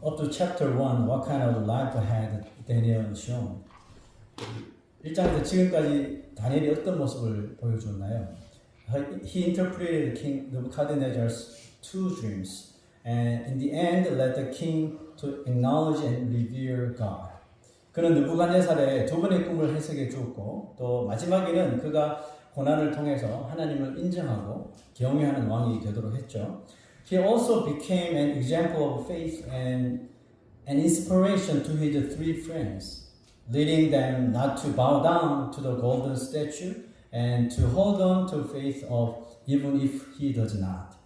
up to chapter 1, what kind of life had Daniel shown? 1장에서 지금까지 다니엘이 어떤 모습을 보여줬나요? He interpreted King Nebuchadnezzar's two dreams, and in the end led the king to acknowledge and revere God. 그는 느부갓네살의 두 번의 꿈을 해석해 주었고 또 마지막에는 그가 고난을 통해서 하나님을 인정하고 경외하는 왕이 되도록 했죠. He also became an example of faith and an inspiration to his three friends, leading them not to bow down to the golden statue and to hold on to faith of even if he does not.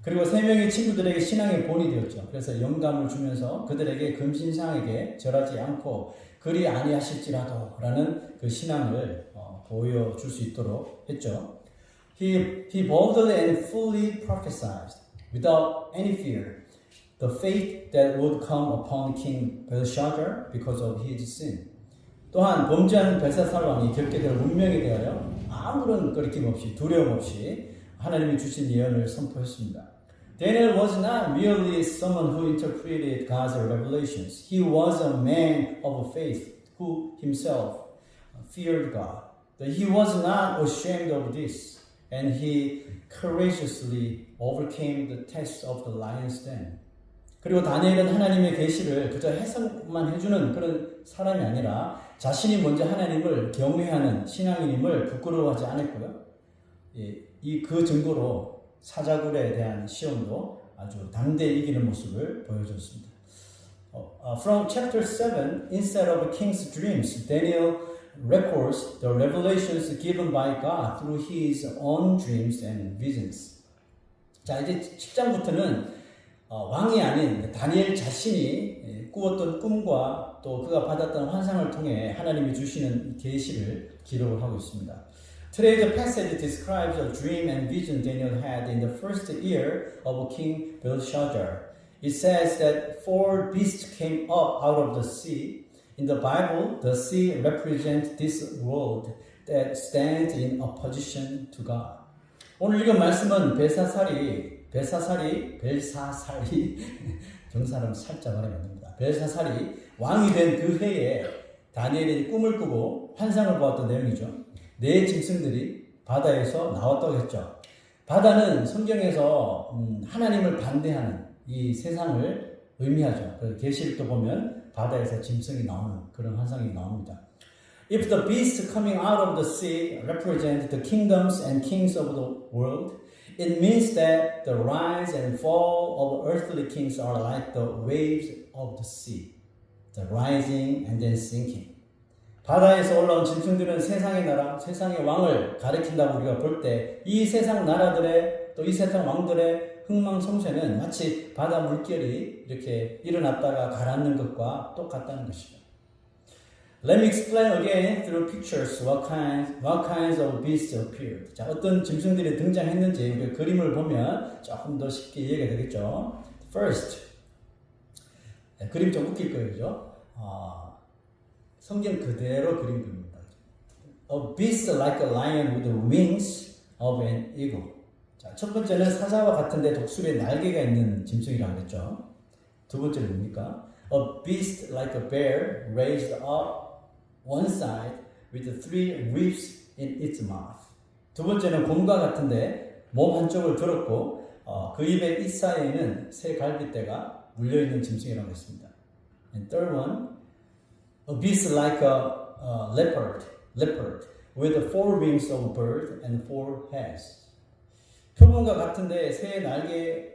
그리고 세 명의 친구들에게 신앙의 본이 되었죠. 그래서 영감을 주면서 그들에게 금신상에게 절하지 않고 그리 아니하실지라도 라는 그 신앙을 보여줄 수 있도록 했죠. He boldly and fully prophesied without any fear the fate that would come upon King Belshazzar because of his sin. 또한 범죄한 벨사살 왕이 겪게 될 운명에 대하여 아무런 꺼리낌 없이 두려움 없이 하나님이 주신 예언을 선포했습니다. Daniel was not merely someone who interpreted God's revelations. He was a man of faith who himself feared God. He was not ashamed of this, and he courageously overcame the test of the lion's den. 그리고 다니엘은 하나님의 계시를 그저 해석만 해주는 그런 사람이 아니라 자신이 먼저 하나님을 경외하는 신앙인임을 부끄러워하지 않았고요. 그 증거로 사자굴에 대한 시험도 아주 담대히 이기는 모습을 보여줬습니다. From chapter 7, instead of king's dreams, Daniel records the revelations given by God through his own dreams and visions. 자, 이제 10장부터는 왕이 아닌 다니엘 자신이 꾸었던 꿈과 또 그가 받았던 환상을 통해 하나님이 주시는 계시를 기록을 하고 있습니다. Today's passage describes a dream and vision Daniel had in the first year of King Belshazzar. It says that 4 beasts came up out of the sea. In the Bible, the sea represents this world that stands in opposition to God. 오늘 읽은 말씀은 벨사살이 정사람 살짝 말하면 안 됩니다. 벨사살이 왕이 된 그 해에 다니엘이 꿈을 꾸고 환상을 보았던 내용이죠. 네 짐승들이 바다에서 나왔다고 했죠. 바다는 성경에서 하나님을 반대하는 이 세상을 의미하죠. 그 계시록도 보면 바다에서 짐승이 나오는 그런 환상이 나옵니다. If the beasts coming out of the sea represent the kingdoms and kings of the world, it means that the rise and fall of earthly kings are like the waves of the sea, the rising and then sinking. 바다에서 올라온 짐승들은 세상의 나라, 세상의 왕을 가리킨다고 우리가 볼 때 이 세상 나라들의 또 이 세상 왕들의 흥망성쇠는 마치 바다 물결이 이렇게 일어났다가 가라앉는 것과 똑같다는 것이죠. Let me explain again through pictures what kinds of beasts appeared. 자, 어떤 짐승들이 등장했는지 우리가 그림을 보면 조금 더 쉽게 이해가 되겠죠. First, 그림 좀 웃길 거예요, 그죠? 성경 그대로 그린 겁니다. A beast like a lion with the wings of an eagle. 자, 첫 번째는 사자와 같은데 독수리에 날개가 있는 짐승이라고 했죠. 두 번째는 뭡니까? A beast like a bear raised up one side with 3 ribs in its mouth. 두 번째는 곰과 같은데 몸 한쪽을 들었고 그 입의 입 사이에는 새 갈빗대가 물려있는 짐승이라고 했습니다. And third one, a beast like a leopard with 4 wings of a bird and 4 heads. 표범과 같은데 새의 날개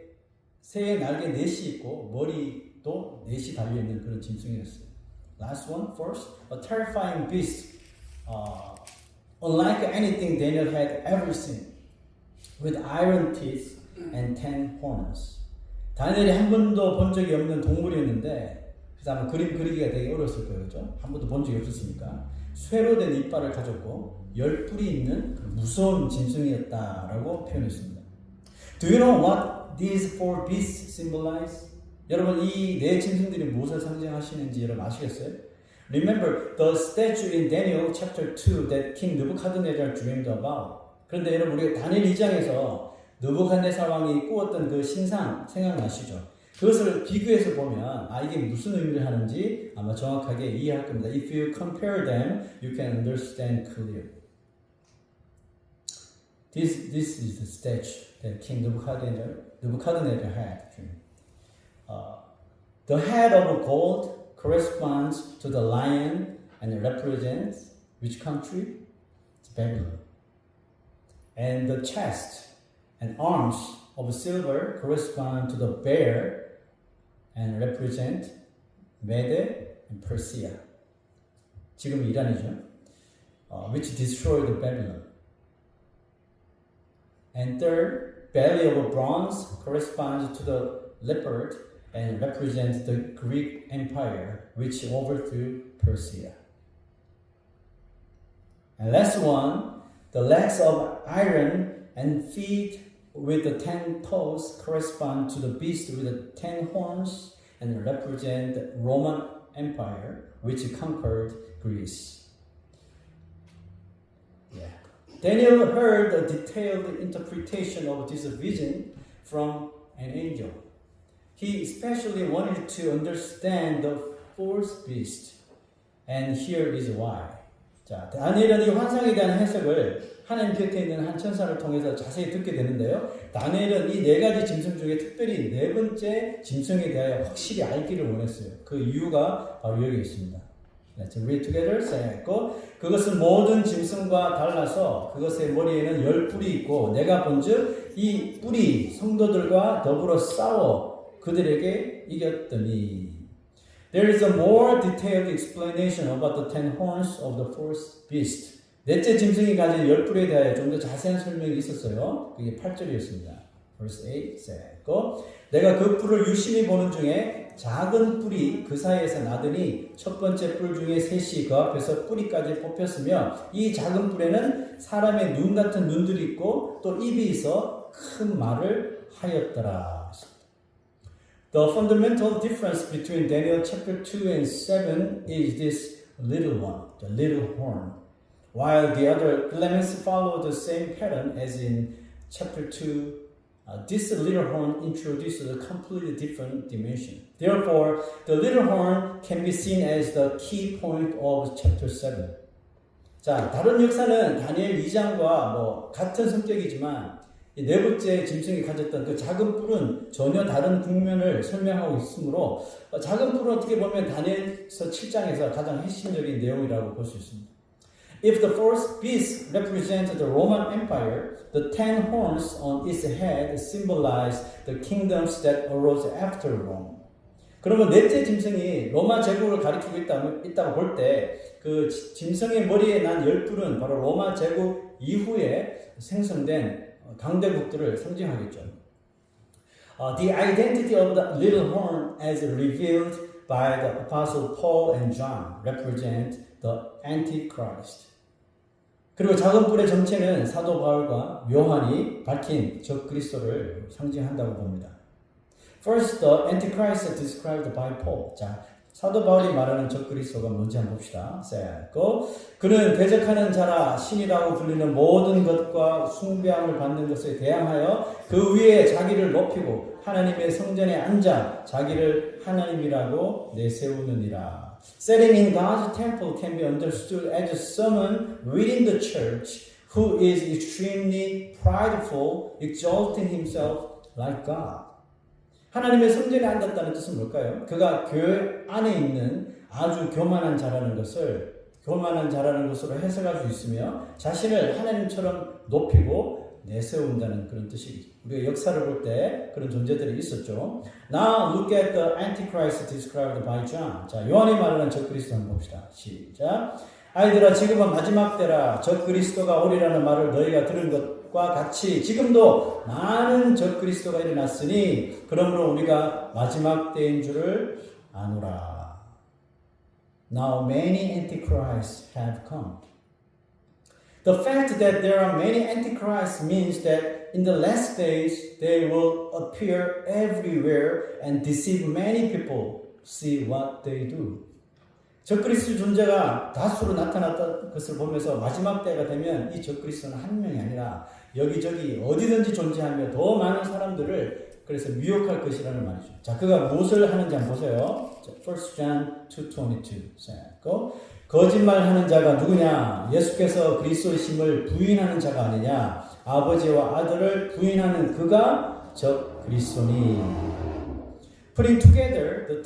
넷이 있고 머리도 넷이 달려있는 그런 짐승이었어요. Last one, first, a terrifying beast, unlike anything Daniel had ever seen, with iron teeth and 10 horns. 다니엘이 한 번도 본 적이 없는 동물이었는데, 그래서 아마 그림 그리기가 되게 어려웠을 거예요, 그죠? 한 번도 본 적이 없었으니까. 쇠로 된 이빨을 가졌고, 10뿔이 있는 무서운 짐승이었다라고 표현했습니다. Do you know what these 4 beasts symbolize? 여러분 이 네 짐승들이 무엇을 상징하시는지 여러분 아시겠어요? Remember the statue in Daniel chapter 2 that King Nebuchadnezzar dreamed about. 그런데 여러분 우리가 다니엘 2장에서 느부갓네살 왕이 꾸었던 그 신상 생각나시죠? 그것을 비교해서 보면 이게 무슨 의미를 하는지 아마 정확하게 이해할 겁니다. If you compare them, you can understand clearly. This is the statue that King Nebuchadnezzar had. The head of gold corresponds to the lion and represents which country? It's Babylon. And the chest and arms of silver correspond to the bear and represent Mede and Persia. 지금 이란이죠. Which destroyed Babylon. And third, belly of bronze corresponds to the leopard and represents the Greek Empire, which overthrew Persia. And last one, the legs of iron and feet with the 10 toes correspond to the beast with the 10 horns and represent the Roman Empire, which conquered Greece. Yeah. Daniel heard a detailed interpretation of this vision from an angel. He especially wanted to understand the fourth beast, and here is why. 자, 다니엘은 이 환상에 대한 해석을 하나님 곁에 있는 한 천사를 통해서 자세히 듣게 되는데요. 다니엘은 이 네 가지 짐승 중에 특별히 네 번째 짐승에 대하여 확실히 알기를 원했어요. 그 이유가 바로 여기 있습니다. Let's read together. say고 그것은 모든 짐승과 달라서 그것의 머리에는 10뿔이 있고 내가 본즉 이 뿔이 성도들과 더불어 싸워 그들에게 이겼더니. There is a more detailed explanation about the 10 horns of the fourth beast. 넷째 짐승이 가진 10뿔에 대하여 좀 더 자세한 설명이 있었어요. 그게 8절이었습니다. Verse 8 say고 내가 그 뿔을 유심히 보는 중에 작은 뿔이 그 사이에서 나더니 첫 번째 뿔 중에 셋이 그 앞에서 뿌리까지 뽑혔으며 이 작은 뿔에는 사람의 눈 같은 눈들이 있고 또 입이 있어 큰 말을 하였더라. The fundamental difference between Daniel chapter 2 and 7 is this little one, the little horn. While the other elements follow the same pattern as in chapter 2, this little horn introduces a completely different dimension. Therefore, the little horn can be seen as the key point of chapter 7. 자, 다른 역사는 다니엘 2장과 같은 성격이지만 네 번째 짐승이 가졌던 그 작은 뿔은 전혀 다른 국면을 설명하고 있으므로 작은 뿔은 어떻게 보면 다니엘서 7장에서 가장 핵심적인 내용이라고 볼 수 있습니다. If the fourth beast represents the Roman Empire, the 10 horns on its head symbolize the kingdoms that arose after Rome. 그러면 넷째 짐승이 로마 제국을 가리키고 있다고 볼 때 그 짐승의 머리에 난 10뿔은 바로 로마 제국 이후에 생성된 강대국들을 상징하겠죠. The identity of the little horn as revealed by the apostle Paul and John represent the Antichrist. 그리고 작은 뿔의 정체는 사도 바울과 요한이 밝힌 적그리스도를 상징한다고 봅니다. First, the Antichrist described by Paul. 자, 사도 바울이 말하는 적그리스도가 뭔지 한번 봅시다. 그는 대적하는 자라 신이라고 불리는 모든 것과 숭배함을 받는 것에 대항하여 그 위에 자기를 높이고 하나님의 성전에 앉아 자기를 하나님이라고 내세우느니라. Setting in God's temple can be understood as someone within the church who is extremely prideful, exalting himself like God. 하나님의 성전에 앉았다는 뜻은 뭘까요? 그가 교회 안에 있는 아주 교만한 자라는 것으로 해석할 수 있으며 자신을 하나님처럼 높이고 내세운다는 그런 뜻이죠. 우리가 역사를 볼 때 그런 존재들이 있었죠. Now look at the Antichrist described by John. 자, 요한이 말하는 적그리스도 한번 봅시다. 시작. 아이들아 지금은 마지막 때라 적그리스도가 오리라는 말을 너희가 들은 것과 같이 지금도 많은 적그리스도가 일어났으니 그러므로 우리가 마지막 때인 줄을 아노라. Now many antichrists have come. The fact that there are many antichrists means that in the last days they will appear everywhere and deceive many people. See what they do. 적그리스도 존재가 다수로 나타났던 것을 보면서 마지막 때가 되면 이 적그리스도는 한 명이 아니라 여기저기 어디든지 존재하며 더 많은 사람들을 그래서 미혹할 것이라는 말이죠. 자, 그가 무엇을 하는지 한번 보세요. 1 John 2:22. 거짓말하는 자가 누구냐? 예수께서 그리스도이심을 부인하는 자가 아니냐? 아버지와 아들을 부인하는 그가 저 그리스도니. Putting together the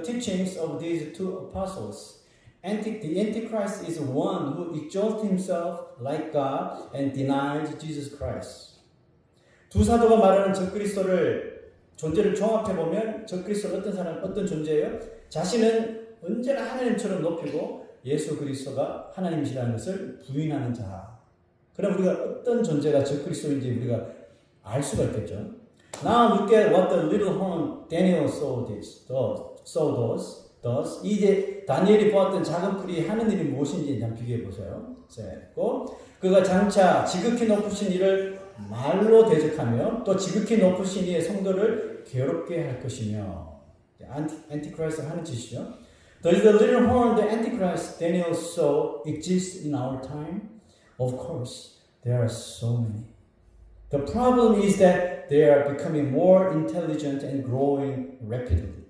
teachings of these two apostles, the Antichrist is one who exalts himself like God and denies Jesus Christ. 두 사도가 말하는 적그리스도를 존재를 종합해 보면 적그리스도는 어떤 사람, 어떤 존재예요? 자신은 언제나 하나님처럼 높이고 예수 그리스도가 하나님이시라는 것을 부인하는 자. 그럼 우리가 어떤 존재가 적그리스도인지 우리가 알 수가 있겠죠. Now look at what the little horn Daniel does. 이제 다니엘이 보았던 작은 풀이 하는 일이 무엇인지 한번 비교해 보세요. 그가 장차 지극히 높으신 이를 말로 대적하며 또 지극히 높으신 이의 성도를 괴롭게 할 것이며. 안티크라이스가 하는 짓이죠. Does the little horn, the Antichrist Daniel saw exist in our time? Of course, there are so many. The problem is that they are becoming more intelligent and growing rapidly.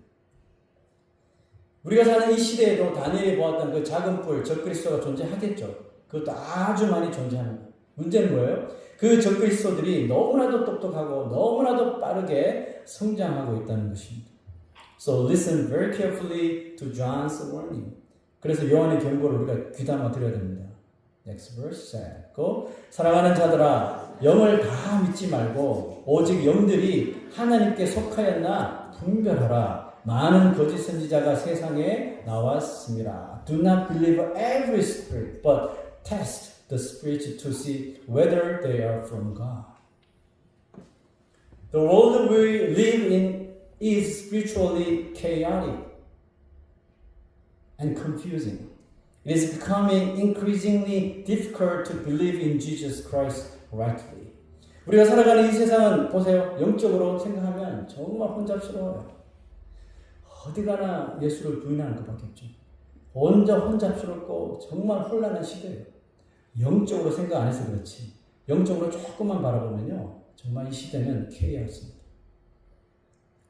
우리가 사는 이 시대에도 다니엘이 보았던 그 작은 뿔, 적그리스도가 존재하겠죠. 그것도 아주 많이 존재하는 거예요. 문제는 뭐예요? 그 적그리스도들이 너무나도 똑똑하고 너무나도 빠르게 성장하고 있다는 것입니다. So listen very carefully to John's warning. 그래서 요한의 경고를 우리가 귀담아 들어야 됩니다. Next verse. 사랑하는 자들아, 영을 다 믿지 말고 오직 영들이 하나님께 속하였나 분별하라. 많은 거짓 선지자가 세상에 나왔습니다. Do not believe every spirit, but test the spirits to see whether they are from God. The world we live in is spiritually chaotic and confusing. It is becoming increasingly difficult to believe in Jesus Christ rightly. 우리가 살아가는 이 세상은 보세요. 영적으로 생각하면 정말 혼잡스러워요. 어디 가나 예수를 부인하는 것밖에 없죠. 혼잡스럽고 정말 혼란한 시대예요. 영적으로 생각 안 해서 그렇지. 영적으로 조금만 바라보면요. 정말 이 시대는 케이오스입니다.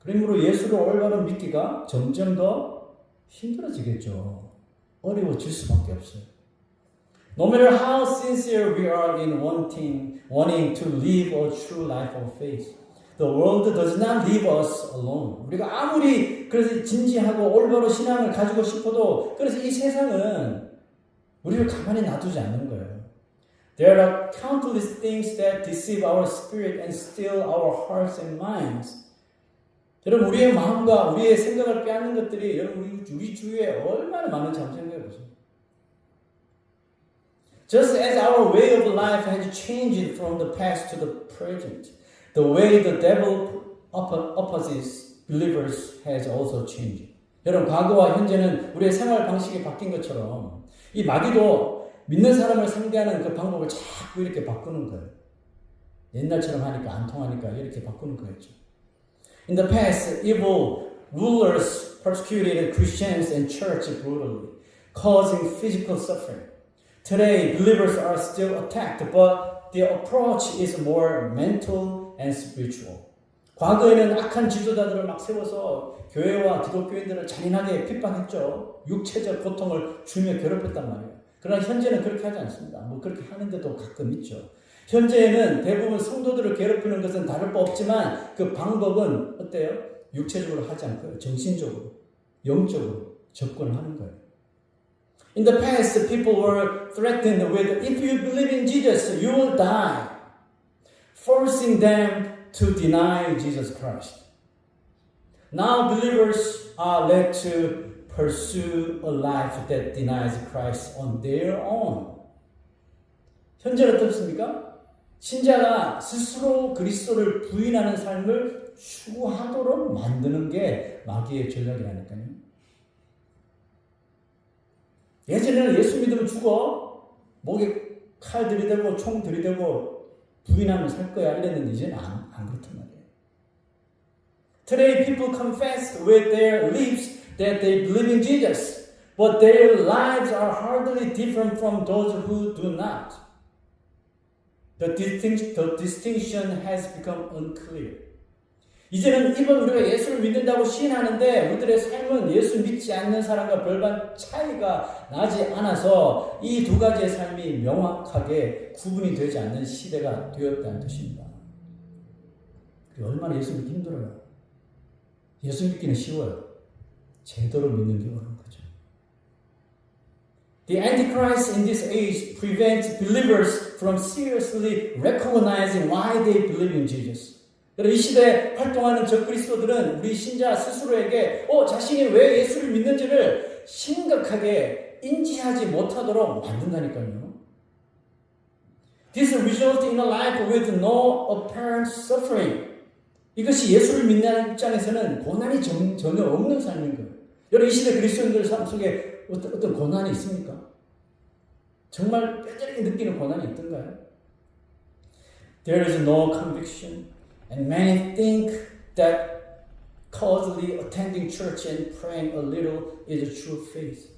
그러므로 예수를 올바로 믿기가 점점 더 힘들어지겠죠. 어려워질 수밖에 없어요. No matter how sincere we are in wanting to live a true life of faith, the world does not leave us alone. 우리가 아무리 그래서 진지하고 올바로 신앙을 가지고 싶어도 그래서 이 세상은 우리를 가만히 놔두지 않는 거예요. There are countless things that deceive our spirit and steal our hearts and minds. 여러분 우리의 마음과 우리의 생각을 빼앗는 것들이 여러분 우리 주위에 얼마나 많은지 한번 생각해 보세요. Just as our way of life has changed from the past to the present, the way the devil opposes believers has also changed. 여러분 과거와 현재는 우리의 생활 방식이 바뀐 것처럼 이 마귀도 믿는 사람을 상대하는 그 방법을 자꾸 이렇게 바꾸는 거예요. 옛날처럼 하니까 안 통하니까 이렇게 바꾸는 거였죠. In the past, evil rulers persecuted Christians and church brutally, causing physical suffering. Today, believers are still attacked, but the approach is more mental and spiritual. 과거에는 악한 지도자들을 막 세워서 교회와 기독교인들을 잔인하게 핍박했죠. 육체적 고통을 주며 괴롭혔단 말이에요. 그러나 현재는 그렇게 하지 않습니다. 뭐 그렇게 하는데도 가끔 있죠. 현재에는 대부분 성도들을 괴롭히는 것은 다를 바 없지만 그 방법은 어때요? 육체적으로 하지 않고요. 정신적으로, 영적으로 접근을 하는 거예요. In the past, people were threatened with, if you believe in Jesus, you will die. Forcing them to deny Jesus Christ. Now believers are led to pursue a life that denies Christ on their own. 현재는 어떻습니까? 신자가 스스로 그리스도를 부인하는 삶을 추구하도록 만드는 게 마귀의 전략이라니까요. 예전에는 예수 믿으면 죽어. 목에 칼 들이대고 총 들이대고 부인하면 살 거야 이랬는데 이제는 안 그렇단 말이에요. Today people confess with their lips that they believe in Jesus, but their lives are hardly different from those who do not. The distinction has become unclear. 이제는 이번 우리가 예수를 믿는다고 시인하는데 우리들의 삶은 예수 믿지 않는 사람과 별반 차이가 나지 않아서 이 두 가지의 삶이 명확하게 구분이 되지 않는 시대가 되었다는 뜻입니다. 얼마나 예수 믿기 힘들어요. 예수 믿기는 쉬워요. 제대로 믿는 게 어려운 거죠. The Antichrist in this age prevents believers from seriously recognizing why they believe in Jesus. 이 시대에 활동하는 적그리스도들은 우리 신자 스스로에게 자신이 왜 예수를 믿는지를 심각하게 인지하지 못하도록 만든다니까요. This results in a life with no apparent suffering. 이것이 예수를 믿는 입장에서는 고난이 전혀 없는 삶인 거예요. 여러분 이 시대 그리스도인들 삶 속에 어떤 고난이 있습니까? 정말 뼈저리게 느끼는 고난이 있던가요? There is no conviction. And many think that casually attending church and praying a little is true faith.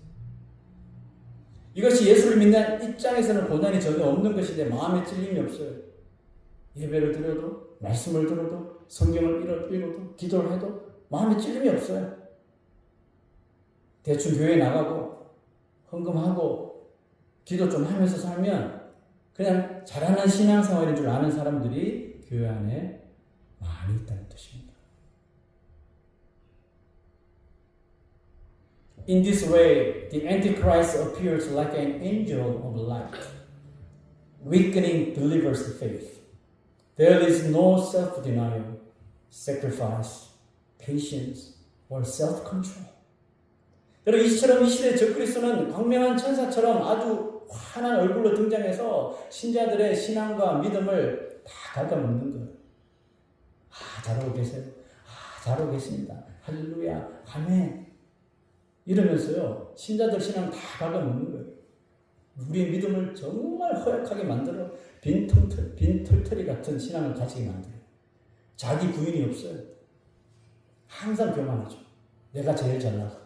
이것이 예수를 믿는 입장에서는 고난이 전혀 없는 것인데 마음에 찔림이 없어요. 예배를 드려도 말씀을 들어도 성경을 읽어도 기도를 해도 마음에 찔림이 없어요. 대충 교회 나가고 헌금하고 기도 좀 하면서 살면 그냥 잘하는 신앙생활인 줄 아는 사람들이 교회 안에 많이 있다는 뜻입니다. In this way, the Antichrist appears like an angel of light, weakening believers' faith. There is no self-denial, sacrifice, patience, or self-control. 여러분 이처럼 이 시대의 적그리스도는 광명한 천사처럼 아주 환한 얼굴로 등장해서 신자들의 신앙과 믿음을 다 갉아먹는 거예요. 잘하고 계세요. 잘하고 계십니다. 할렐루야, 아멘. 이러면서요, 신자들 신앙 다 갉아먹는 거예요. 우리의 믿음을 정말 허약하게 만들어 빈 털터리 같은 신앙을 가지게 만들어요. 자기 부인이 없어요. 항상 교만하죠. 내가 제일 잘 나가.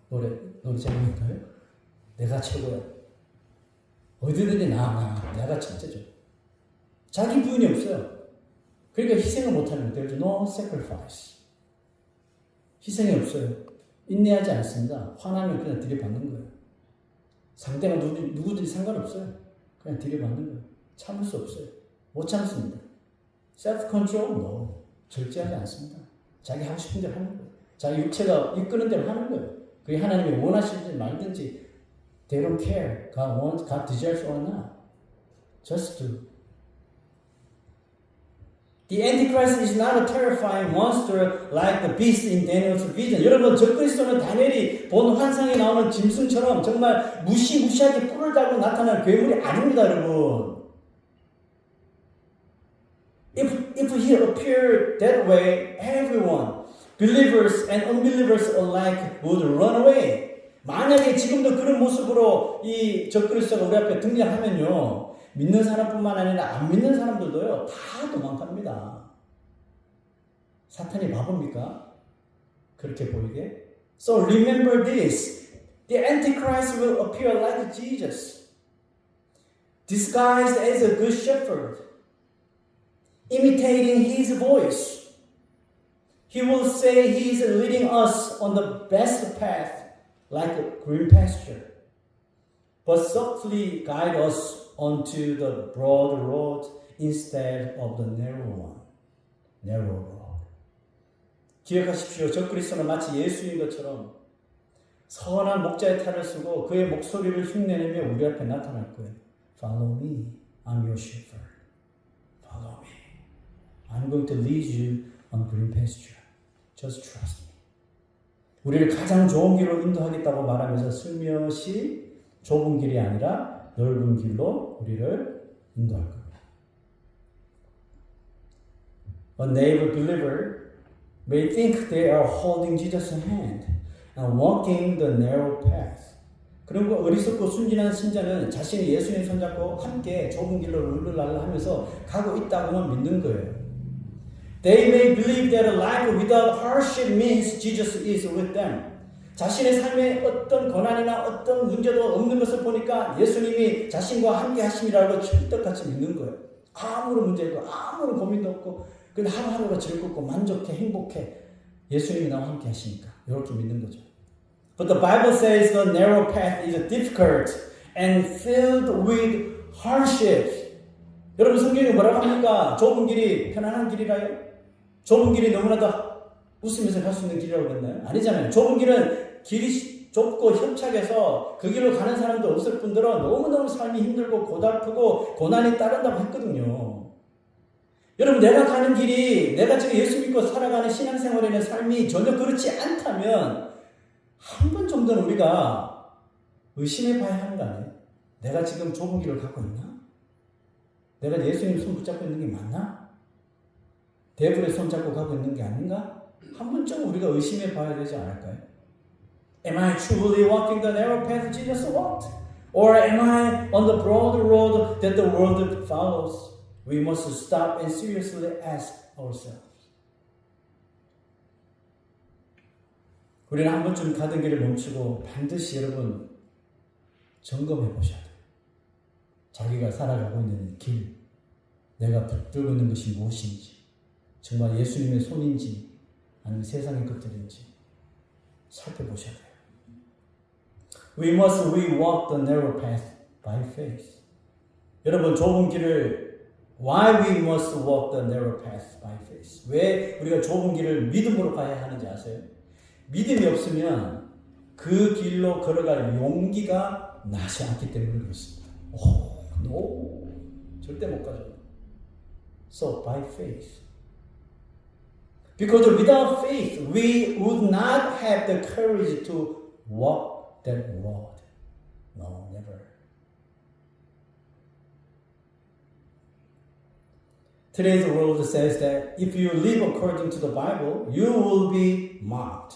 노래 잘하니까요. 내가 최고야. 어디든지 내가 첫째죠. 자기 부인이 없어요. 그러니까 희생을 못하는 거예요. There's no sacrifice. 희생이 없어요. 인내하지 않습니다. 화나면 그냥 들이받는 거예요. 상대가 누구든지 상관없어요. 그냥 들이받는 거예요. 참을 수 없어요. 못 참습니다. self-control? No. 절제하지 않습니다. 자기 하고 싶은 대로 하는 거예요. 자기 육체가 이끄는 대로 하는 거예요. 그게 하나님이 원하시든지 말든지 they don't care. God desires or not. Just do. The Antichrist is not a terrifying monster like the beast in Daniel's vision. 여러분, 적그리스도는 다니엘이 본 환상에 나오는 짐승처럼 정말 무시무시하게 뿔을 달고 나타나는 괴물이 아닙니다, 여러분. If he appeared that way, everyone, believers and unbelievers alike, would run away. 만약에 지금도 그런 모습으로 이 적그리스도가 우리 앞에 등장하면요. 믿는 사람뿐만 아니라 안 믿는 사람들도요. 다 도망갑니다. 사탄이 바보입니까? 그렇게 보이게? So remember this. The Antichrist will appear like Jesus. Disguised as a good shepherd. Imitating his voice. He will say he is leading us on the best path like a green pasture. But softly guide us onto the broad road instead of the narrow one. Narrow road. 기억하십시오. 적그리스도는 마치 예수인 것처럼 선한 목자의 탈을 쓰고 그의 목소리를 흉내내며 우리 앞에 나타날 거예요. Follow me. I'm your shepherd. Follow me. I'm going to lead you on green pasture. Just trust me. 우리를 가장 좋은 길로 인도하겠다고 말하면서 슬며시 좁은 길이 아니라 넓은 길로 우리를 인도할 겁니다. A naive believer may think they are holding Jesus' hand and walking the narrow path. 그리고 어리석고 순진한 신자는 자신이 예수님 손잡고 함께 좁은 길로 룰루랄라 하면서 가고 있다고만 믿는 거예요. They may believe that a life without hardship means Jesus is with them. 자신의 삶에 어떤 고난이나 어떤 문제도 없는 것을 보니까 예수님이 자신과 함께 하심이라고 철떡같이 믿는 거예요. 아무런 문제도 아무런 고민도 없고 근데 하루하루가 즐겁고 만족해, 행복해. 예수님이 나와 함께 하시니까. 이렇게 믿는 거죠. But the Bible says the narrow path is difficult and filled with hardships. 여러분 성경이 뭐라고 합니까? 좁은 길이 편안한 길이라요? 좁은 길이 너무나도 웃으면서 갈 수 있는 길이라고 그랬나요? 아니잖아요. 좁은 길은 길이 좁고 협착해서 그 길로 가는 사람도 없을 뿐더러 너무너무 삶이 힘들고 고달프고 고난이 따른다고 했거든요. 여러분 내가 가는 길이 내가 지금 예수 믿고 살아가는 신앙생활에 있는 삶이 전혀 그렇지 않다면 한 번 정도는 우리가 의심해 봐야 하는 거 아니에요? 내가 지금 좁은 길을 갖고 있나? 내가 예수님 손 붙잡고 있는 게 맞나? 데블의 손 잡고 가고 있는 게 아닌가? 한 번쯤 우리가 의심해 봐야 되지 않을까요? Am I truly walking the narrow path Jesus walked? Or am I on the broad road that the world follows? We must stop and seriously ask ourselves. 우리는 한 번쯤 가던 길을 멈추고 반드시 여러분 점검해 보셔야 돼요. 자기가 살아가고 있는 길, 내가 붙들고 있는 것이 무엇인지, 정말 예수님의 손인지 아니면 세상의 것들인지 살펴보셔야 돼요. We must re-walk the narrow path by faith. 여러분 좁은 길을 Why we must walk the narrow path by faith? 왜 우리가 좁은 길을 믿음으로 가야 하는지 아세요? 믿음이 없으면 그 길로 걸어갈 용기가 나지 않기 때문에 그렇습니다. No, 절대 못 가죠. So by faith. Because without faith, we would not have the courage to walk that road. No, never. Today's world says that if you live according to the Bible, you will be mocked.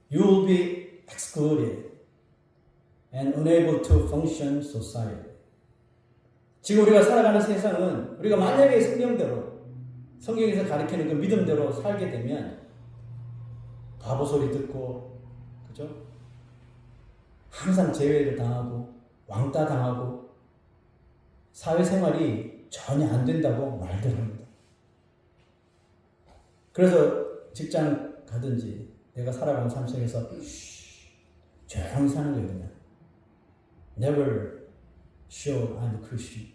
You will be excluded and unable to function society. 지금 우리가 살아가는 세상은 우리가 만약에 성경에서 가르치는 그 믿음대로 살게 되면 바보 소리 듣고, 그죠? 항상 제외를 당하고 왕따 당하고 사회생활이 전혀 안 된다고 말들 합니다. 그래서 직장 가든지 내가 살아가는 삶 속에서 조용히 사는 거예요. 그냥. Never show I'm a Christian.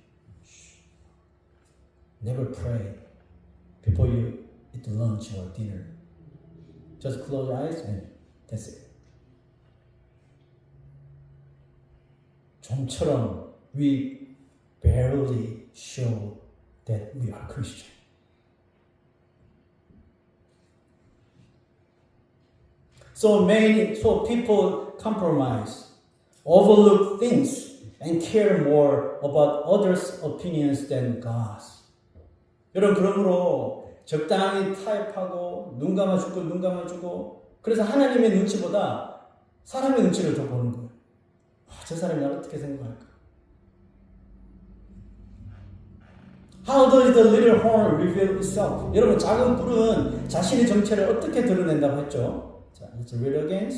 Never pray before you eat lunch or dinner. Just close your eyes and that's it. 좀처럼 we barely show that we are Christian. So people compromise, overlook things, and care more about others' opinions than God's. 여러분 그러므로 적당히 타협하고 눈 감아주고 눈 감아주고 그래서 하나님의 눈치보다 사람의 눈치를 더 보는 거예요. 저 사람이 나를 어떻게 생각할까? How does the little horn reveal itself? 여러분 작은 불은 자신의 정체를 어떻게 드러낸다고 했죠? 자, let's read again.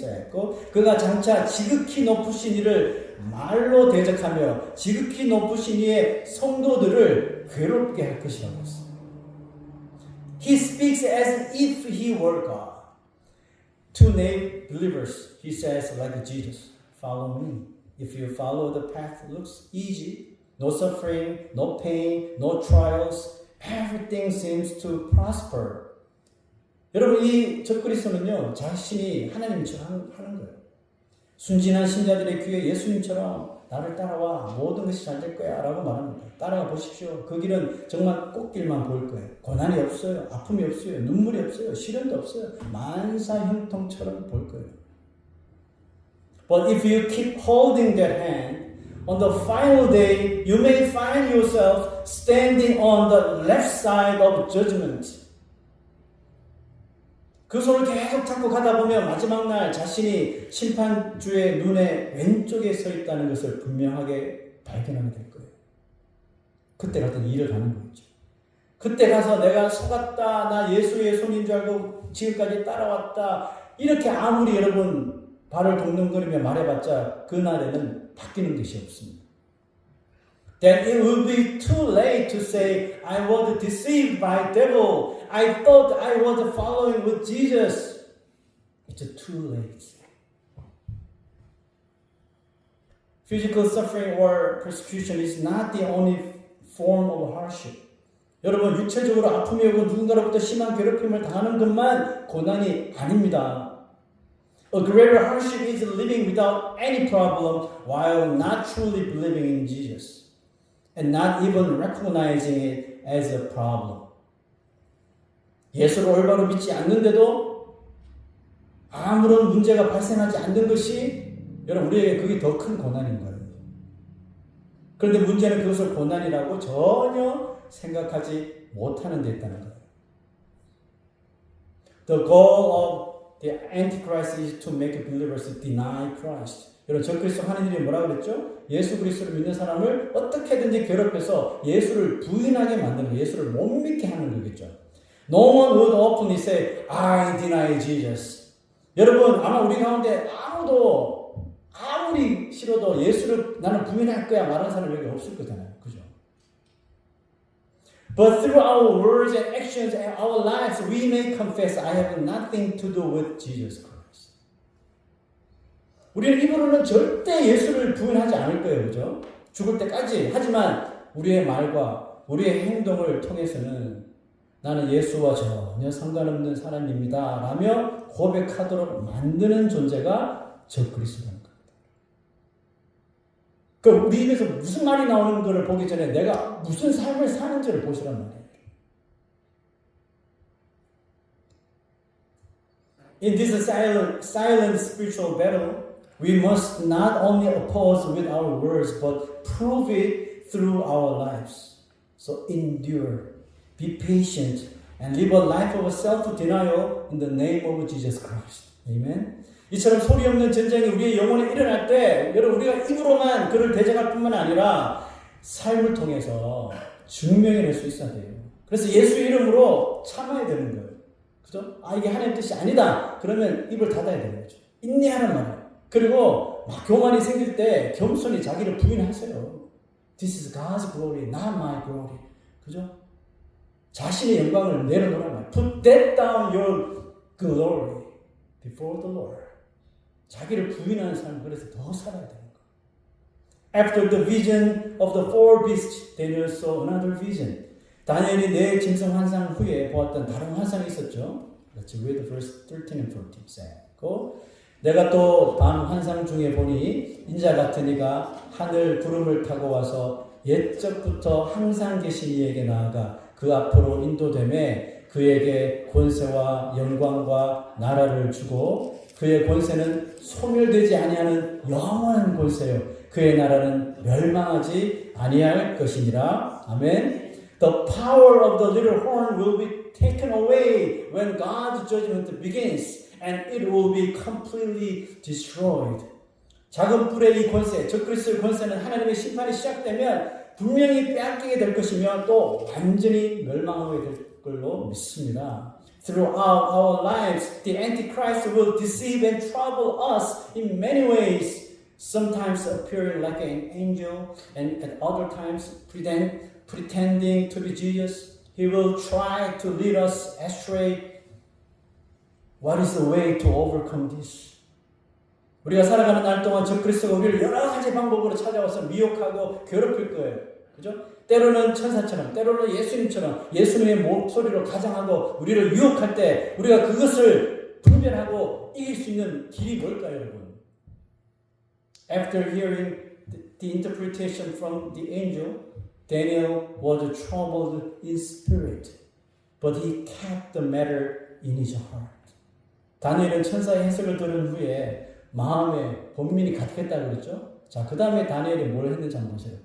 그가 장차 지극히 높으신 이를 말로 대적하며 지극히 높으신 이의 성도들을 괴롭게 할 것이라고 했어요. He speaks as if he were God. To name believers, he says like Jesus, follow me. If you follow the path, it looks easy. No suffering, no pain, no trials. Everything seems to prosper. 여러분 이 적그리스도는요 자신이 하나님처럼 하는 거예요. 순진한 신자들의 귀에 예수님처럼 나를 따라와 모든 것이 잘 될 거야 라고 말합니다. 따라가 보십시오. 그 길은 정말 꽃길만 보일 거예요. 고난이 없어요. 아픔이 없어요. 눈물이 없어요. 시련도 없어요. 만사형통처럼 보일 거예요. But if you keep holding that hand, on the final day you may find yourself standing on the left side of judgment. 그 손을 계속 잡고 가다 보면 마지막 날 자신이 심판주의 눈에 왼쪽에 서 있다는 것을 분명하게 발견하게 될 거예요. 그때 같은 일을 하는 거죠. 그때 가서 내가 속았다, 나 예수의 손인 줄 알고 지금까지 따라왔다, 이렇게 아무리 여러분 발을 동동거리며 말해봤자 그날에는 바뀌는 것이 없습니다. then it will be too late to say, I was deceived by devil. I thought I was following with Jesus. It's too late. Physical suffering or persecution is not the only form of hardship. 여러분, 육체적으로 아픔이 오고 누군가로부터 심한 괴롭힘을 당하는 것만 고난이 아닙니다. A greater hardship is living without any problem while not truly believing in Jesus and not even recognizing it as a problem. 예수를 올바로 믿지 않는데도 아무런 문제가 발생하지 않는 것이 여러분 우리에게 그게 더 큰 고난인 거예요. 그런데 문제는 그것을 고난이라고 전혀 생각하지 못하는 데 있다는 거예요. The goal of the Antichrist is to make believers deny Christ. 여러분 적그리스도 하는 일이 뭐라고 그랬죠? 예수 그리스도를 믿는 사람을 어떻게든지 괴롭혀서 예수를 부인하게 만드는 거예요. 예수를 못 믿게 하는 거겠죠. No one would openly say, I deny Jesus. 여러분 아마 우리 가운데 아무리 싫어도 예수를 나는 부인할 거야 말하는 사람 여기 없을 거잖아요. 그죠? But through our words and actions and our lives, we may confess, I have nothing to do with Jesus Christ. 우리는 입으로는 절대 예수를 부인하지 않을 거예요. 그죠? 죽을 때까지. 하지만 우리의 말과 우리의 행동을 통해서는 나는 예수와 전혀 상관없는 사람입니다. 라며 고백하도록 만드는 존재가 적그리스도라는 겁니다. 그러니까 우리 입에서 무슨 말이 나오는 것을 보기 전에 내가 무슨 삶을 사는지를 보시란 말이에요. In this silent spiritual battle, we must not only oppose with our words, but prove it through our lives. So endure, be patient, and live a life of self-denial in the name of Jesus Christ. Amen. 이처럼 소리 없는 전쟁이 우리의 영혼에 일어날 때 여러분 우리가 입으로만 그를 대적할 뿐만 아니라 삶을 통해서 증명해낼 수 있어야 돼요. 그래서 예수의 이름으로 참아야 되는 거예요. 그죠? 아 이게 하나님의 뜻이 아니다. 그러면 입을 닫아야 되는 거죠. 인내하는 말이에요. 그리고 막 교만이 생길 때 겸손히 자기를 부인하세요. This is God's glory, not my glory. 그죠? 자신의 영광을 내려놓으란 말이에요. Put that down your glory before the Lord. 자기를 부인하는 삶을 그래서 더 살아야 되는 거예요. After the vision of the four beasts, Daniel saw another vision. 다니엘이 네 짐승 환상 후에 보았던 다른 환상이 있었죠. Let's read verse 13 and 14. 내가 또 밤 환상 중에 보니 인자 같은 이가 하늘 구름을 타고 와서 옛적부터 항상 계신 이에게 나아가 그 앞으로 인도되매 그에게 권세와 영광과 나라를 주고 그의 권세는 소멸되지 아니하는 영원한 권세요. 그의 나라는 멸망하지 아니할 것이니라. 아멘. The power of the little horn will be taken away when God's judgment begins, and it will be completely destroyed. 작은 뿔의 이 권세, 적그리스도의 권세는 하나님의 심판이 시작되면 분명히 빼앗기게 될 것이며 또 완전히 멸망하게 될 걸로 믿습니다. Throughout our lives, the Antichrist will deceive and trouble us in many ways, sometimes appearing like an angel and at other times pretending to be Jesus. He will try to lead us astray. What is the way to overcome this? 우리가 살아가는 날 동안 적그리스도가 우리를 여러 가지 방법으로 찾아와서 미혹하고 괴롭힐 거예요. 그죠? 때로는 천사처럼, 때로는 예수님처럼 예수님의 목소리로 가장하고 우리를 유혹할 때 우리가 그것을 분별하고 이길 수 있는 길이 뭘까요, 여러분? After hearing the interpretation from the angel, Daniel was troubled in spirit, but he kept the matter in his heart. 다니엘은 천사의 해석을 들은 후에 마음에 번민이 가득했다고 그랬죠? 자, 그 다음에 다니엘이 뭘 했는지 한번 보세요.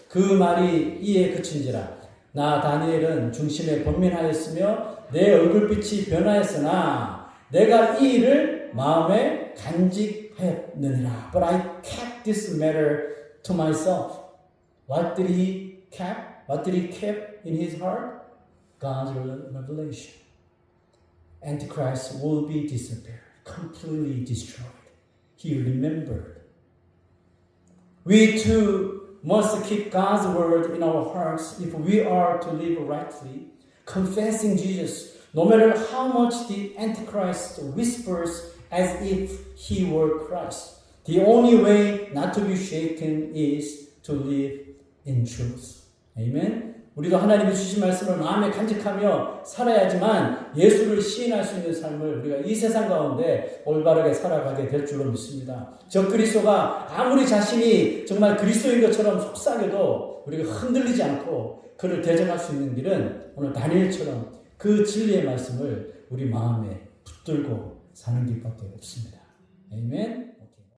그 말이 이에 그친지라. 나 다니엘은 중심에 번민하였으며 내 얼굴빛이 변하였으나 내가 이 일을 마음에 간직하였느니라. But I kept this matter to myself. What did he keep? What did he keep in his heart? God's revelation. Antichrist will be disappeared, completely destroyed. He remembered. We too must keep God's word in our hearts if we are to live rightly, confessing Jesus, no matter how much the Antichrist whispers as if he were Christ. The only way not to be shaken is to live in truth. Amen. 우리도 하나님이 주신 말씀을 마음에 간직하며 살아야지만 예수를 시인할 수 있는 삶을 우리가 이 세상 가운데 올바르게 살아가게 될 줄로 믿습니다. 적그리스도가 아무리 자신이 정말 그리스도인 것처럼 속삭여도 우리가 흔들리지 않고 그를 대적할 수 있는 길은 오늘 다니엘처럼 그 진리의 말씀을 우리 마음에 붙들고 사는 길밖에 없습니다. 아멘.